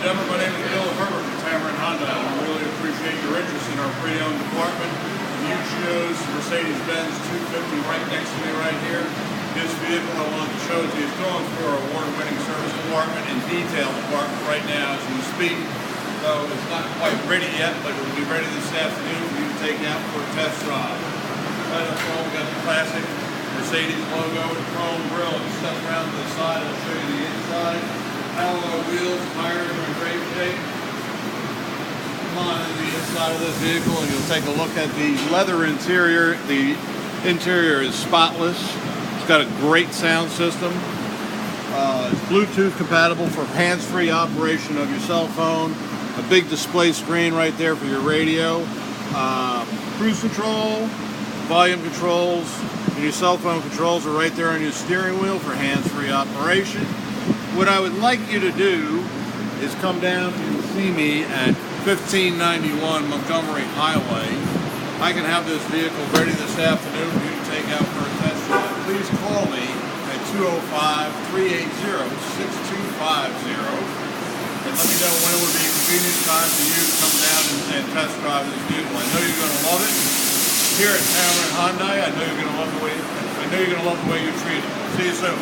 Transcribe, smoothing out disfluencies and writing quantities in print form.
Deborah. My name is Hoover from Tameron Hyundai. We really appreciate your interest in our pre-owned department. You chose Mercedes-Benz 250 right next to me right here. This vehicle I wanted to show you is going through our award-winning service department and detail department right now as we speak. So it's not quite ready yet, but it will be ready this afternoon for you to take out for a test drive. Right up front, we got the classic Mercedes logo and chrome grille. Just step around to the side, I'll show you the inside. Alloy wheels, tires are in great shape. Come on into the inside of this vehicle and you'll take a look at the leather interior. The interior is spotless. It's got a great sound system. It's Bluetooth compatible for hands-free operation of your cell phone. A big display screen right there for your radio. Cruise control, volume controls, and your cell phone controls are right there on your steering wheel for hands-free operation. What I would like you to do is come down and see me at 1591 Montgomery Highway. I can have this vehicle ready this afternoon for you to take out for a test drive. Please call me at 205-380-6250 and let me know when it would be a convenient time for you to come down and test drive this vehicle. I know you're going to love it. Here at Tameron Hyundai, I know you're going to love the way you're treated. See you soon.